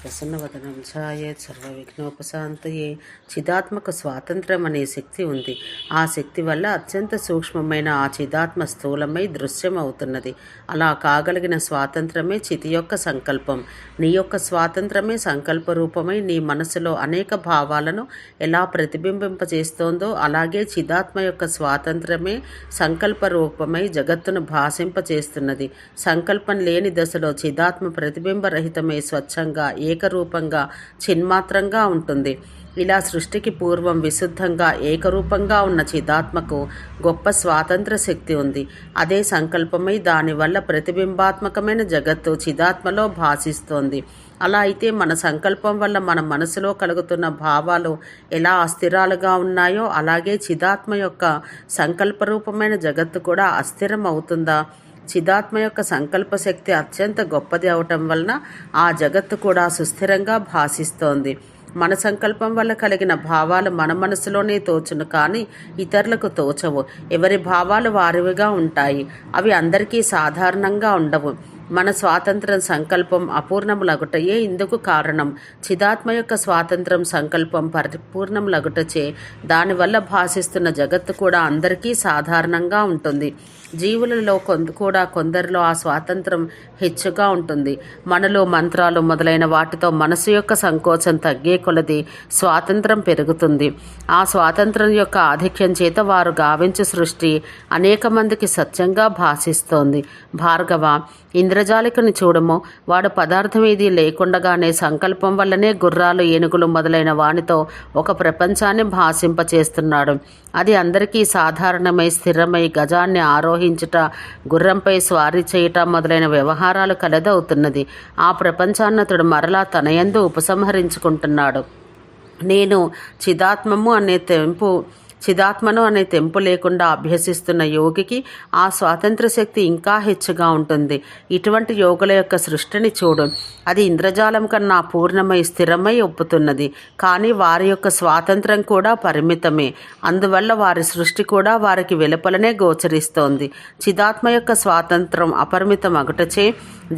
ప్రసన్నవదనం ఛాయేత్ సర్వవిఘ్నోపశాంతయే. చిదాత్మక స్వాతంత్రం అనే శక్తి ఉంది. ఆ శక్తి వల్ల అత్యంత సూక్ష్మమైన ఆ చిదాత్మ స్థూలమై దృశ్యమవుతున్నది. అలా కాగలిగిన స్వాతంత్రమే చితి యొక్క సంకల్పం. నీ యొక్క స్వాతంత్రమే సంకల్ప రూపమై నీ మనసులో అనేక భావాలను ఎలా ప్రతిబింబింపచేస్తోందో అలాగే చిదాత్మ యొక్క స్వాతంత్రమే సంకల్ప రూపమై జగత్తును భాషింపచేస్తున్నది. సంకల్పం లేని దశలో చిదాత్మ ప్రతిబింబరహితమై స్వచ్ఛంగా ఏకరూపంగా చిన్మాత్రంగా ఉంటుంది. ఇలా సృష్టికి పూర్వం విశుద్ధంగా ఏకరూపంగా ఉన్న చిదాత్మకు గొప్ప స్వాతంత్ర శక్తి ఉంది. అదే సంకల్పమై దానివల్ల ప్రతిబింబాత్మకమైన జగత్తు చిదాత్మలో భాషిస్తోంది. అలా అయితే మన సంకల్పం వల్ల మన మనసులో కలుగుతున్న భావాలు ఎలా అస్థిరాలుగా ఉన్నాయో అలాగే చిదాత్మ యొక్క సంకల్పరూపమైన జగత్తు కూడా అస్థిరం అవుతుందా? చిదాత్మ యొక్క సంకల్ప శక్తి అత్యంత గొప్పది అవటం వలన ఆ జగత్తు కూడా సుస్థిరంగా భాషిస్తోంది. మన సంకల్పం వల్ల కలిగిన భావాలు మన మనసులోనే తోచును కానీ ఇతరులకు తోచవు. ఎవరి భావాలు వారివిగా ఉంటాయి. అవి అందరికీ సాధారణంగా ఉండవు. మన స్వాతంత్రం సంకల్పం అపూర్ణములగుటయే ఇందుకు కారణం. చిదాత్మ యొక్క స్వాతంత్రం సంకల్పం పరిపూర్ణములగుటచే దానివల్ల భాషిస్తున్న జగత్తు కూడా అందరికీ సాధారణంగా ఉంటుంది. జీవులలో కొందరిలో ఆ స్వాతంత్రం హెచ్చుగా ఉంటుంది. మనలో మంత్రాలు మొదలైన వాటితో మనసు యొక్క సంకోచం తగ్గే కొలది స్వాతంత్రం పెరుగుతుంది. ఆ స్వాతంత్రం యొక్క ఆధిక్యం చేత వారు గావించు సృష్టి అనేక మందికి సత్యంగా భాషిస్తోంది. భార్గవ, ఇంద్రజాలికని చూడము. వాడు పదార్థం ఏది లేకుండగానే సంకల్పం వల్లనే గుర్రాలు ఏనుగులు మొదలైన వానితో ఒక ప్రపంచాన్ని భాషింపచేస్తున్నాడు. అది అందరికీ సాధారణమై స్థిరమై గజాన్ని ఆరోహించుట, గుర్రంపై స్వారీ చేయుట మొదలైన వ్యవహారాలు కలదవుతున్నది. ఆ ప్రపంచాన్నతుడు మరలా తనయందు ఉపసంహరించుకుంటున్నాడు. నేను చిదాత్మను అనే తెంపు లేకుండా అభ్యసిస్తున్న యోగికి ఆ స్వాతంత్ర శక్తి ఇంకా హెచ్చుగా ఉంటుంది. ఇటువంటి యోగుల యొక్క సృష్టిని చూడు. అది ఇంద్రజాలం కన్నా పూర్ణమై స్థిరమై ఒప్పుతున్నది. కానీ వారి యొక్క స్వాతంత్రం కూడా పరిమితమే. అందువల్ల వారి సృష్టి కూడా వారికి వెలుపలనే గోచరిస్తోంది. చిదాత్మ యొక్క స్వాతంత్రం అపరిమితం అగుటచే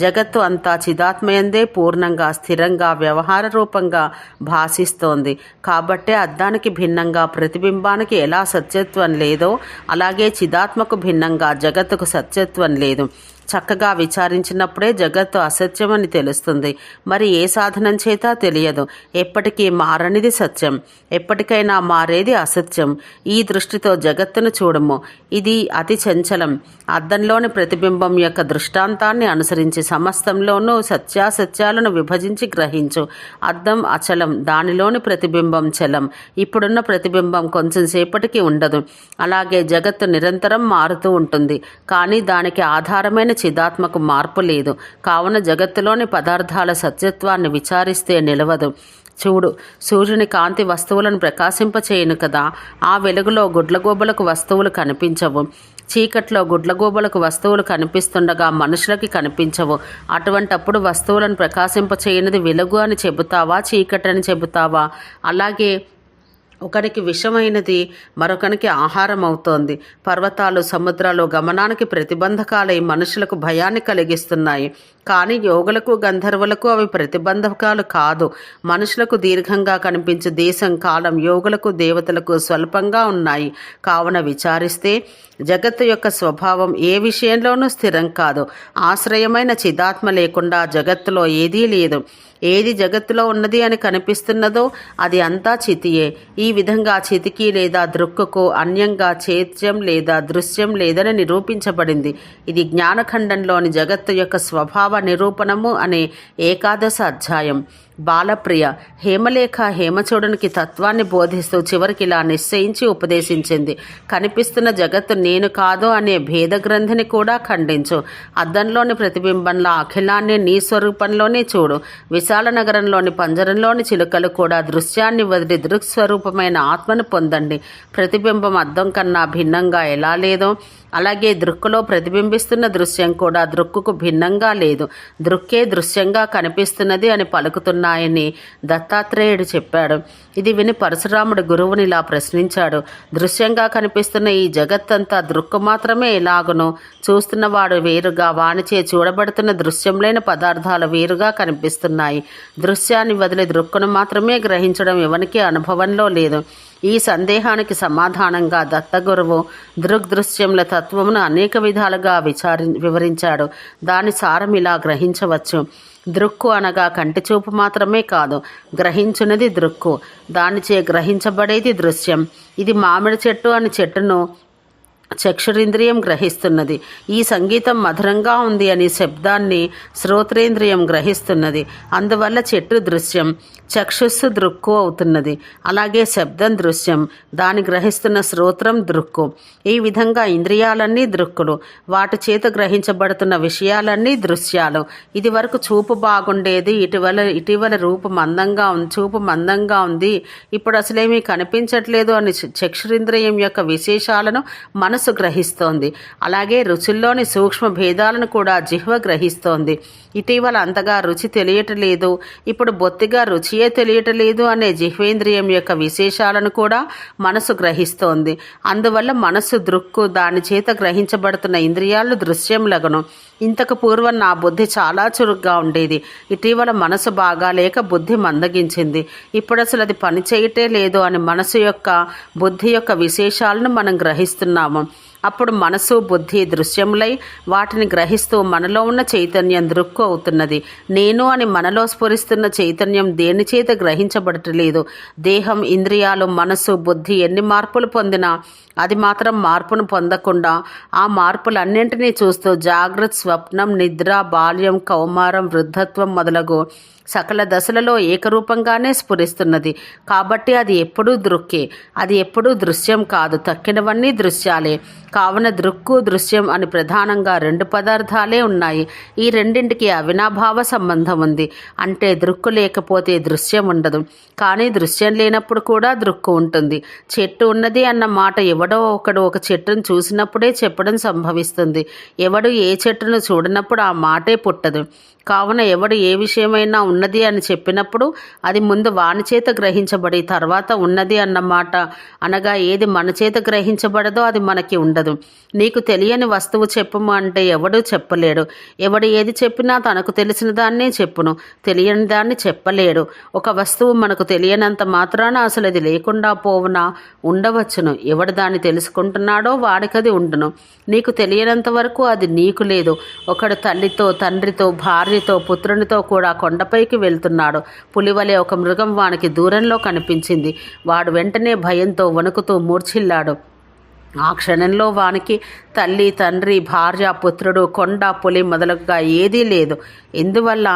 జగత్తు అంతా చిదాత్మయందే పూర్ణంగా స్థిరంగా వ్యవహార రూపంగా భాషిస్తోంది. కాబట్టే అద్దానికి భిన్నంగా ప్రతిబింబానికి ఎలా సత్యత్వం లేదో అలాగే చిదాత్మకు భిన్నంగా జగత్తుకు సత్యత్వం లేదు. చక్కగా విచారించినప్పుడే జగత్తు అసత్యమని తెలుస్తుంది. మరి ఏ సాధనం చేత తెలియదు. ఎప్పటికీ మారనిది సత్యం, ఎప్పటికైనా మారేది అసత్యం. ఈ దృష్టితో జగత్తును చూడము. ఇది అతి చంచలం. అద్దంలోని ప్రతిబింబం యొక్క దృష్టాంతాన్ని అనుసరించి సమస్తంలోనూ సత్యాసత్యాలను విభజించి గ్రహించు. అద్దం అచలం, దానిలోని ప్రతిబింబం చలం. ఇప్పుడున్న ప్రతిబింబం కొంచెం సేపటికి ఉండదు. అలాగే జగత్తు నిరంతరం మారుతూ ఉంటుంది. కానీ దానికి ఆధారమైన చిదాత్మకు మార్పు లేదు. కావున జగత్తులోని పదార్థాల సత్యత్వాన్ని విచారిస్తే నిలవదు. చూడు, సూర్యుని కాంతి వస్తువులను ప్రకాశింపచేయను కదా. ఆ వెలుగులో గుడ్లగూబలకు వస్తువులు కనిపించవు. చీకట్లో గుడ్లగూబలకు వస్తువులు కనిపిస్తుండగా మనుషులకి కనిపించవు. అటువంటప్పుడు వస్తువులను ప్రకాశింపచేయనిది వెలుగు అని చెబుతావా, చీకటని చెబుతావా? అలాగే ఒకరికి విషమైనది మరొకరికి ఆహారం అవుతోంది. పర్వతాలు, సముద్రాలు గమనానికి ప్రతిబంధకాలై మనుషులకు భయాన్ని కలిగిస్తున్నాయి. కానీ యోగులకు, గంధర్వులకు అవి ప్రతిబంధకాలు కాదు. మనుషులకు దీర్ఘంగా కనిపించే దేశం, కాలం యోగులకు, దేవతలకు స్వల్పంగా ఉన్నాయి. కావున విచారిస్తే జగత్తు యొక్క స్వభావం ఏ విషయంలోనూ స్థిరం కాదు. ఆశ్రయమైన చిదాత్మ లేకుండా జగత్తులో ఏదీ లేదు. ఏది జగత్తులో ఉన్నది అని కనిపిస్తున్నదో అది అంతా చితియే. ఈ విధంగా చితికి లేదా దృక్కుకు అన్యంగా చేత్యం లేదా దృశ్యం లేదని నిరూపించబడింది. ఇది జ్ఞానఖండంలోని జగత్తు యొక్క స్వభావ నిరూపణము అనే 11వ అధ్యాయం. బాలప్రియ, హేమలేఖ హేమచూడునికి తత్వాన్ని బోధిస్తూ చివరికి ఇలా నిశ్చయించి ఉపదేశించింది. కనిపిస్తున్న జగత్తు నేను కాదు అనే భేద గ్రంథిని కూడా ఖండించు. అద్దంలోని ప్రతిబింబంలో అఖిలాన్ని నీ స్వరూపంలోనే చూడు. విశాల నగరంలోని పంజరంలోని చిలుకలు కూడా దృశ్యాన్ని వదిలి దృక్స్వరూపమైన ఆత్మను పొందండి. ప్రతిబింబం అద్దం కన్నా భిన్నంగా ఎలా లేదో అలాగే దృక్కులో ప్రతిబింబిస్తున్న దృశ్యం కూడా దృక్కుకు భిన్నంగా లేదు. దృక్కే దృశ్యంగా కనిపిస్తున్నది అని పలుకుతున్నాయని దత్తాత్రేయుడు చెప్పాడు. ఇది విని పరశురాముడు గురువుని ఇలా ప్రశ్నించాడు. దృశ్యంగా కనిపిస్తున్న ఈ జగత్తంతా దృక్కు మాత్రమే ఎలాగునో చూస్తున్నవాడు వేరుగా, వానిచే చూడబడుతున్న దృశ్యంలేని పదార్థాలు వేరుగా కనిపిస్తున్నాయి. దృశ్యాన్ని వదిలి దృక్కును మాత్రమే గ్రహించడం ఎవనికి అనుభవంలో లేదు. ఈ సందేహానికి సమాధానంగా దత్తగురువు దృగ్దృశ్యముల తత్వమును అనేక విధాలుగా వివరించాడు. దాని సారం ఇలా గ్రహించవచ్చు. దృక్కు అనగా కంటిచూపు మాత్రమే కాదు, గ్రహించున్నది దృక్కు. దానిచే గ్రహించబడేది దృశ్యం. ఇది మామిడి చెట్టు అని చెట్టును చక్షురింద్రియం గ్రహిస్తున్నది. ఈ సంగీతం మధురంగా ఉంది అని శబ్దాన్ని శ్రోత్రేంద్రియం గ్రహిస్తున్నది. అందువల్ల చెట్టు దృశ్యం, చక్షుస్సు దృక్కు అవుతున్నది. అలాగే శబ్దం దృశ్యం, దాన్ని గ్రహిస్తున్న శ్రోత్రం దృక్కు. ఈ విధంగా ఇంద్రియాలన్నీ దృక్కులు, వాటి చేత గ్రహించబడుతున్న విషయాలన్నీ దృశ్యాలు. ఇది వరకు చూపు బాగుండేది, ఇటీవల చూపు మందంగా ఉంది, ఇప్పుడు అసలేమీ కనిపించట్లేదు అని చక్షురింద్రియం యొక్క విశేషాలను మనసు గ్రహిస్తోంది. అలాగే రుచుల్లోని సూక్ష్మ భేదాలను కూడా జిహ్వ గ్రహిస్తోంది. ఇటీవల అంతగా రుచి తెలియటలేదు, ఇప్పుడు బొత్తిగా రుచియే తెలియటలేదు అనే జిహ్వేంద్రియం యొక్క విశేషాలను కూడా మనసు గ్రహిస్తోంది. అందువల్ల మనసు దృక్కు, దాని చేత గ్రహించబడుతున్న ఇంద్రియాలు దృశ్యంలగును. ఇంతకు పూర్వం నా బుద్ధి చాలా చురుగ్గా ఉండేది. ఇటీవల మనసు బాగా లేక బుద్ధి మందగించింది. ఇప్పుడు అసలు అది పనిచేయటే లేదు అని మనసు యొక్క, బుద్ధి యొక్క విశేషాలను మనం గ్రహిస్తున్నాము. అప్పుడు మనసు బుద్ధి దృశ్యములై వాటిని గ్రహిస్తూ మనలో ఉన్న చైతన్యం దృక్కు అవుతున్నది. నేను అని మనలో స్ఫురిస్తున్న చైతన్యం దేని చేత గ్రహించబడటలేదు. దేహం, ఇంద్రియాలు, మనసు, బుద్ధి ఎన్ని మార్పులు పొందినా అది మాత్రం మార్పును పొందకుండా ఆ మార్పులన్నింటినీ చూస్తూ జాగ్రత్త, స్వప్నం, నిద్ర, బాల్యం, కౌమారం, వృద్ధత్వం మొదలగు సకల దశలలో ఏకరూపంగానే స్ఫురిస్తున్నది. కాబట్టి అది ఎప్పుడూ దృక్కే, అది ఎప్పుడూ దృశ్యం కాదు. తక్కినవన్నీ దృశ్యాలే. కావున దృక్కు, దృశ్యం అని ప్రధానంగా రెండు పదార్థాలే ఉన్నాయి. ఈ రెండింటికి అవినాభావ సంబంధం ఉంది. అంటే దృక్కు లేకపోతే దృశ్యం ఉండదు, కానీ దృశ్యం లేనప్పుడు కూడా దృక్కు ఉంటుంది. చెట్టు ఉన్నది అన్న మాట ఎవడో ఒకడు ఒక చెట్టును చూసినప్పుడే చెప్పడం సంభవిస్తుంది. ఎవడు ఏ చెట్టును చూడనప్పుడు ఆ మాటే పుట్టదు. కావున ఎవడు ఏ విషయమైనా ఉన్నది అని చెప్పినప్పుడు అది ముందు వాని చేత గ్రహించబడి తర్వాత ఉన్నది అన్నమాట. అనగా ఏది మన చేత గ్రహించబడదో అది మనకి ఉండదు. నీకు తెలియని వస్తువు చెప్పుము అంటే ఎవడూ చెప్పలేడు. ఎవడు ఏది చెప్పినా తనకు తెలిసిన దాన్నే చెప్పును, తెలియని దాన్ని చెప్పలేడు. ఒక వస్తువు మనకు తెలియనంత మాత్రాన అసలు అది లేకుండా పోవునా, ఉండవచ్చును. ఎవడు దాన్ని తెలుసుకుంటున్నాడో వాడికది ఉండును. నీకు తెలియనంత వరకు అది నీకు లేదు. ఒకడు తల్లితో, తండ్రితో, భార్యతో, పుత్రునితో కూడా కొండపైకి వెళ్తున్నాడు. పులివలే ఒక మృగం వానికి దూరంలో కనిపించింది. వాడు వెంటనే భయంతో వణుకుతూ మూర్ఛిల్లాడు. ఆ క్షణంలో వానికి తల్లి, తండ్రి, భార్య, పుత్రుడు, కొండ, పులి మొదలుగా ఏదీ లేదు. ఎందువల్ల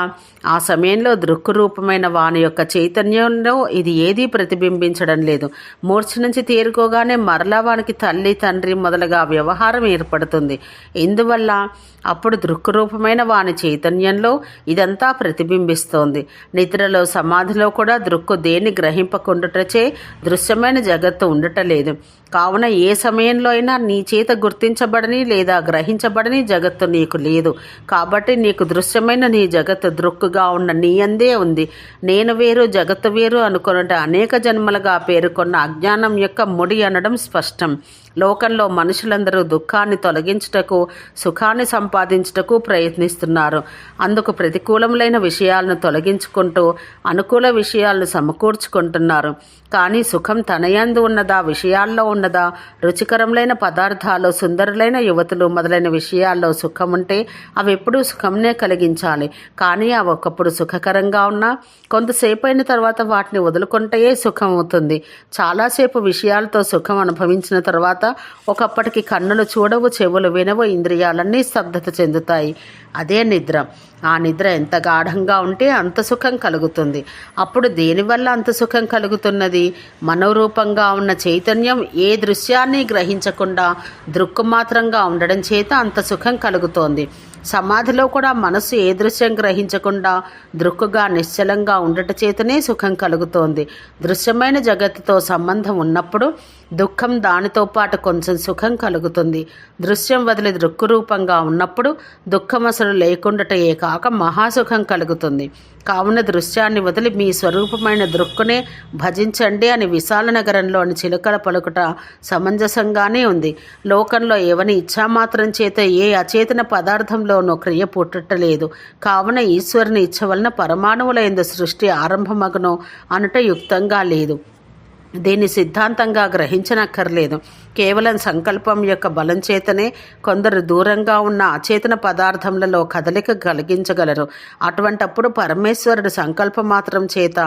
ఆ సమయంలో దృక్కు రూపమైన వాని యొక్క చైతన్యంలో ఇది ఏదీ ప్రతిబింబించడం లేదు. మూర్ఛ నుంచి తేరుకోగానే మరలా వానికి తల్లి, తండ్రి మొదలుగా వ్యవహారం ఏర్పడుతుంది. ఎందువల్ల అప్పుడు దృక్కు రూపమైన వాని చైతన్యంలో ఇదంతా ప్రతిబింబిస్తోంది. నిద్రలో, సమాధిలో కూడా దృక్కు దేన్ని గ్రహింపకుండుటచే దృశ్యమైన జగత్తు ఉండటలేదు. కావున ఏ సమయంలో అయినా నీ చేత గుర్తించబడని లేదా గ్రహించబడని జగత్తు నీకు లేదు. కాబట్టి నీకు దృశ్యమైన నీ జగత్తు దృక్కుగా ఉన్న నీ అందే ఉంది. నేను వేరు, జగత్తు వేరు అనుకున్నట్టు అనేక జన్మలుగా పేర్కొన్న అజ్ఞానం యొక్క ముడి అనడం స్పష్టం. లోకంలో మనుషులందరూ దుఃఖాన్ని తొలగించుటకు, సుఖాన్ని సంపాదించుటకు ప్రయత్నిస్తున్నారు. అందుకు ప్రతికూలములైన విషయాలను తొలగించుకుంటూ అనుకూల విషయాలను సమకూర్చుకుంటున్నారు. కానీ సుఖం తనయందు ఉన్నదా, విషయాల్లో ఉన్నదా? రుచికరములైన పదార్థాలు, సుందరులైన యువతులు మొదలైన విషయాల్లో సుఖం ఉంటే అవి ఎప్పుడూ సుఖంనే కలిగించాలి. కానీ అవి ఒకప్పుడు సుఖకరంగా ఉన్నా కొంతసేపు అయిన తర్వాత వాటిని వదులుకుంటే సుఖం అవుతుంది. చాలాసేపు విషయాలతో సుఖం అనుభవించిన తర్వాత ఒకప్పటికి కన్నులు చూడవు, చెవులు వినవు, ఇంద్రియాలన్నీ స్తబ్దత చెందుతాయి. అదే నిద్ర. ఆ నిద్ర ఎంత గాఢంగా ఉంటే అంత సుఖం కలుగుతుంది. అప్పుడు దేనివల్ల అంత సుఖం కలుగుతున్నది? మనోరూపంగా ఉన్న చైతన్యం ఏ దృశ్యాన్ని గ్రహించకుండా దృక్కు మాత్రంగా ఉండడం చేత అంత సుఖం కలుగుతోంది. సమాధిలో కూడా మనస్సు ఏ దృశ్యం గ్రహించకుండా దృక్కుగా నిశ్చలంగా ఉండట చేతనే సుఖం కలుగుతోంది. దృశ్యమైన జగత్తుతో సంబంధం ఉన్నప్పుడు దుఃఖం దానితో పాటు కొంచెం సుఖం కలుగుతుంది. దృశ్యం వదిలి దృక్కు రూపంగా ఉన్నప్పుడు దుఃఖం అసలు లేకుండాటయే కాక మహాసుఖం కలుగుతుంది. కావున దృశ్యాన్ని వదిలి మీ స్వరూపమైన దృక్కునే భజించండి అని విశాల నగరంలోని చిలుకల పలుకుట సమంజసంగానే ఉంది. లోకంలో ఎవని ఇచ్ఛామాత్రం చేత ఏ అచేతన పదార్థంలోనూ క్రియ పుట్టలేదు. కావున ఈశ్వరుని ఇచ్ఛ వలన పరమాణువుల యందు సృష్టి ఆరంభమగును అనుట యుక్తంగా లేదు. దీన్ని సిద్ధాంతంగా గ్రహించనక్కర్లేదు. కేవలం సంకల్పం యొక్క బలం చేతనే కొందరు దూరంగా ఉన్న అచేతన పదార్థములలో కదలిక కలిగించగలరు. అటువంటప్పుడు పరమేశ్వరుడు సంకల్ప మాత్రం చేత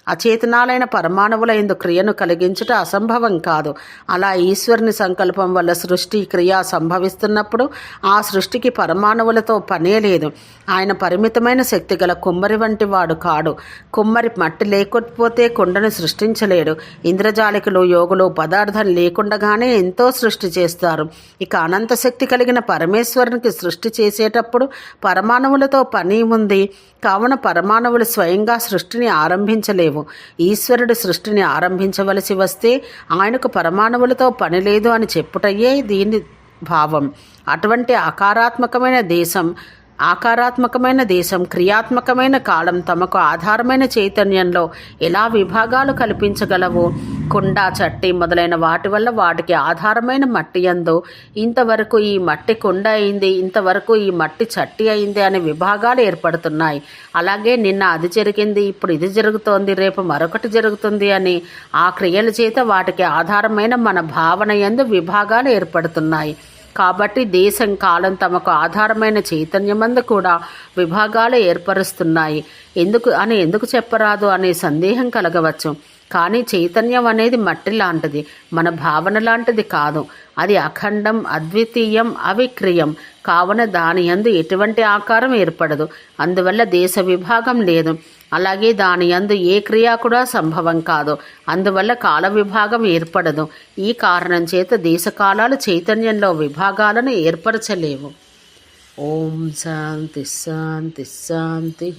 అచేతనాలైన పరమాణువుల యందు క్రియను కలిగించుట అసంభవం కాదు. అలా ఈశ్వరుని సంకల్పం వల్ల సృష్టి క్రియ సంభవిస్తున్నప్పుడు ఆ సృష్టికి పరమాణువులతో పనే లేదు. ఆయన పరిమితమైన శక్తి గల కుమ్మరి వంటి వాడు కాడు. కుమ్మరి మట్టి లేకపోతే కుండను సృష్టించలేడు. ఇంద్రజాలికులు యోగులు పదార్థం లేకుండగానే ఎంతో సృష్టి చేస్తారు. ఇక అనంత శక్తి కలిగిన పరమేశ్వరునికి సృష్టి చేసేటప్పుడు పరమాణువులతో పని ఉంది. కావున పరమాణువులు స్వయంగా సృష్టిని ఆరంభించలేవు. ఈశ్వరుడు సృష్టిని ఆరంభించవలసి వస్తే ఆయనకు పరమాణువులతో పని లేదు అని చెప్పుటయ్యే దీని భావం. అటువంటి ఆకారాత్మకమైన దేశం క్రియాత్మకమైన కాలం తమకు ఆధారమైన చైతన్యంలో ఎలా విభాగాలు కల్పించగలవు? కుండ, చట్టి మొదలైన వాటి వల్ల వాటికి ఆధారమైన మట్టి యందు ఇంతవరకు ఈ మట్టి కుండ అయింది, ఇంతవరకు ఈ మట్టి చట్టి అయింది అనే విభాగాలు ఏర్పడుతున్నాయి. అలాగే నిన్న అది జరిగింది, ఇప్పుడు ఇది జరుగుతోంది, రేపు మరొకటి జరుగుతుంది అని ఆ క్రియల చేత వాటికి ఆధారమైన మన భావన యందు విభాగాలు ఏర్పడుతున్నాయి. కాబట్టి దేశం కాలం తమకు ఆధారమైన చైతన్యమందు కూడా విభాగాలు ఏర్పరుస్తున్నాయి. ఎందుకు చెప్పరాదు అనే సందేహం కలగవచ్చు. కానీ చైతన్యం అనేది మట్టి లాంటిది, మన భావన లాంటిది కాదు. అది అఖండం, అద్వితీయం, అవిక్రియం. కావున దాని యందు ఎటువంటి ఆకారం ఏర్పడదు. అందువల్ల దేశ విభాగం లేదు. అలాగే దాని యందు ఏ క్రియ కూడా సంభవం కాదు. అందువల్ల కాల విభాగం ఏర్పడదు. ఈ కారణం చేత దేశకాలాలు చైతన్యంలో విభాగాలను ఏర్పరచలేవు. ఓం శాంతి శాంతి శాంతి.